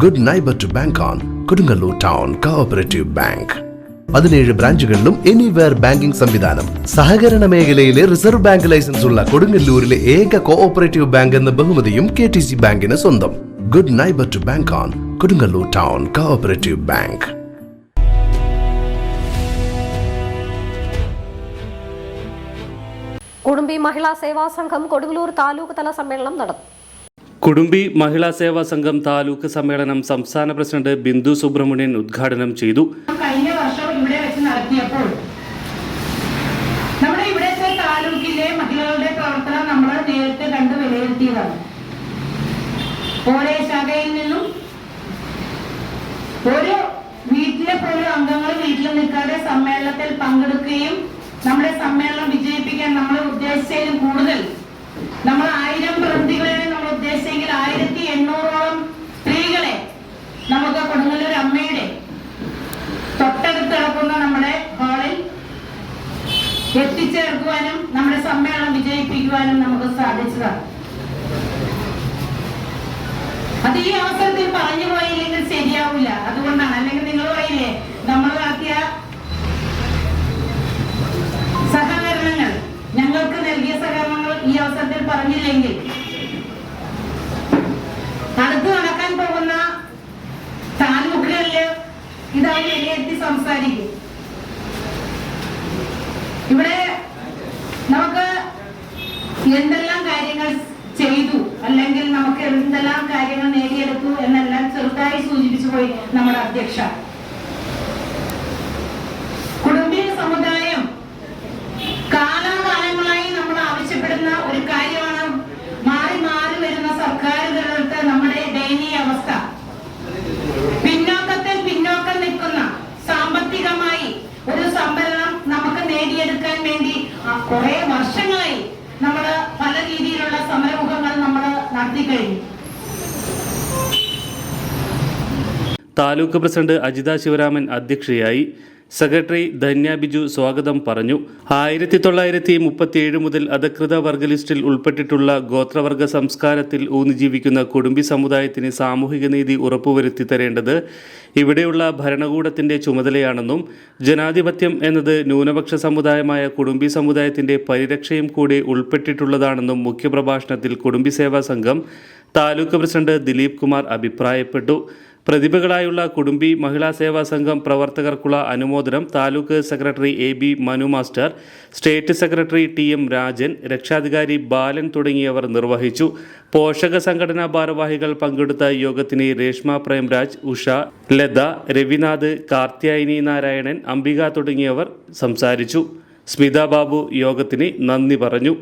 Good neighbour to bank on Kodungallur town cooperative bank. 17 ബ്രാഞ്ചുകളിലും anywhere banking സംവിധാനം. സഹകരണ മേഖലയിലെ റിസർവ് ബാങ്ക് ലൈസൻസ് ഉള്ള കൊടുങ്ങല്ലൂരിലെ ഏക കോഓപ്പറേറ്റീവ് ബാങ്ക് എന്ന ബഹുമതിയും KTC ബാങ്കിന് സ്വന്തം. Good neighbour to bank on Kodungallur town cooperative bank. Kudumbi Mahila Seva Sangham Kodungallur taluk തല സമ്മേളനം നടന്നു. കുടുംബി മഹിളാ സേവാ സംഘം താലൂക്ക് സമ്മേളനം സംസ്ഥാന പ്രസിഡന്റ് ബിന്ദു സുബ്രഹ്മണ്യൻ ഉദ്ഘാടനം ചെയ്തു. കഴിഞ്ഞ വർഷം ഇവിടെ വെച്ച് നടത്തിയപ്പോൾ നമ്മുടെ ഇവിടുത്തെ താലൂക്കിലെ മഹിളകളുടെ പ്രവർത്തനം നമ്മൾ നേരിട്ട് കണ്ട് വിലയിരുത്തിയതാണ്. ഓരോ ശാഖയിൽ നിന്നും ഓരോ വീട്ടിലെ പോലും അംഗങ്ങൾ വീട്ടിൽ നിൽക്കാതെ സമ്മേളനത്തിൽ പങ്കെടുക്കുകയും നമ്മുടെ സമ്മേളനം വിജയിപ്പിക്കാൻ നമ്മൾ ഉദ്ദേശിച്ചതിലും കൂടുതൽ നമ്മൾ 1000 പ്രതിനിധികളെ നമ്മൾ ഉദ്ദേശിച്ചെങ്കിൽ 1800ഓളം സ്ത്രീകളെ നമുക്ക് കൊടുങ്ങല്ലൂർ അമ്മയുടെ തൊട്ടടുത്ത് കിടക്കുന്ന നമ്മുടെ ഹാളിൽ എത്തിച്ചേർക്കുവാനും നമ്മുടെ സമ്മേളനം വിജയിപ്പിക്കുവാനും നമുക്ക് സാധിച്ചതാണ്. അത് ഈ അവസരത്തിൽ പറഞ്ഞു പോയില്ലെങ്കിൽ ശരിയാവില്ല. അതുകൊണ്ടാണ്. അല്ലെങ്കിൽ നിങ്ങൾ പറയില്ലേ നമ്മൾ നടത്തിയ സഹകരണങ്ങൾ, ഞങ്ങൾക്ക് നൽകിയ സഹകരണങ്ങൾ ഈ അവസരത്തിൽ പറഞ്ഞില്ലെങ്കിൽ അടുത്ത് നടക്കാൻ പോകുന്ന താലൂക്കുകളില് ഇതായി വിലയിരുത്തി സംസാരിക്കും. ഇവിടെ നമുക്ക് എന്തെല്ലാം കാര്യങ്ങൾ ചെയ്തു, അല്ലെങ്കിൽ നമുക്ക് എന്തെല്ലാം കാര്യങ്ങൾ നേടിയെടുത്തു എന്നെല്ലാം ചെറുതായി സൂചിപ്പിച്ചു പോയി നമ്മുടെ അധ്യക്ഷ. കുടുംബീയ സമുദായം കാലാകാലങ്ങളായി നമ്മൾ ആവശ്യപ്പെടുന്ന ഒരു കാര്യമാണ്. മാറി മാറി വരുന്ന സർക്കാരുകളുടെ നമ്മുടെ ദയനീയ അവസ്ഥ. പിന്നോക്കം നിൽക്കുന്ന സാമ്പത്തികമായി ഒരു സംവരണം നമുക്ക് നേടിയെടുക്കാൻ വേണ്ടി കുറെ വർഷങ്ങളായി നമ്മൾ പല രീതിയിലുള്ള സമരമുഖങ്ങൾ നമ്മൾ നടത്തി കഴിഞ്ഞു. താലൂക്ക് പ്രസിഡന്റ് അജിത ശിവരാമൻ അധ്യക്ഷയായി. സെക്രട്ടറി ധന്യ ബിജു സ്വാഗതം പറഞ്ഞു. 1937 മുതൽ അധികൃത വർഗ ലിസ്റ്റിൽ ഉൾപ്പെട്ടിട്ടുള്ള ഗോത്രവർഗ സംസ്കാരത്തിൽ ഊന്നിജീവിക്കുന്ന കുടുംബി സമുദായത്തിന് സാമൂഹിക നീതി ഉറപ്പുവരുത്തി തരേണ്ടത് ഇവിടെയുള്ള ഭരണകൂടത്തിൻ്റെ ചുമതലയാണെന്നും ജനാധിപത്യം എന്നത് ന്യൂനപക്ഷ സമുദായമായ കുടുംബി സമുദായത്തിൻ്റെ പരിരക്ഷയും കൂടി ഉൾപ്പെട്ടിട്ടുള്ളതാണെന്നും മുഖ്യപ്രഭാഷണത്തിൽ കുടുംബി സേവാ സംഘം താലൂക്ക് പ്രസിഡന്റ് ദിലീപ് കുമാർ അഭിപ്രായപ്പെട്ടു. പ്രതിഭകളായുള്ള കുടുംബി മഹിളാ സേവാ സംഘം പ്രവർത്തകർക്കുള്ള അനുമോദനം taluk secretary AB Manu master, state secretary TM Rajan, രക്ഷാധികാരി ബാലൻ തുടങ്ങിയവർ നിർവഹിച്ചു. പോഷക സംഘടനാ ഭാരവാഹികൾ പങ്കെടുത്ത യോഗത്തിന് രേഷ്മ പ്രേംരാജ്, ഉഷ, ലത, രവിനാഥ്, കാർത്യായനി നാരായണൻ, അംബിക തുടങ്ങിയവർ സംസാരിച്ചു. സ്മിത ബാബു യോഗത്തിന് നന്ദി പറഞ്ഞു.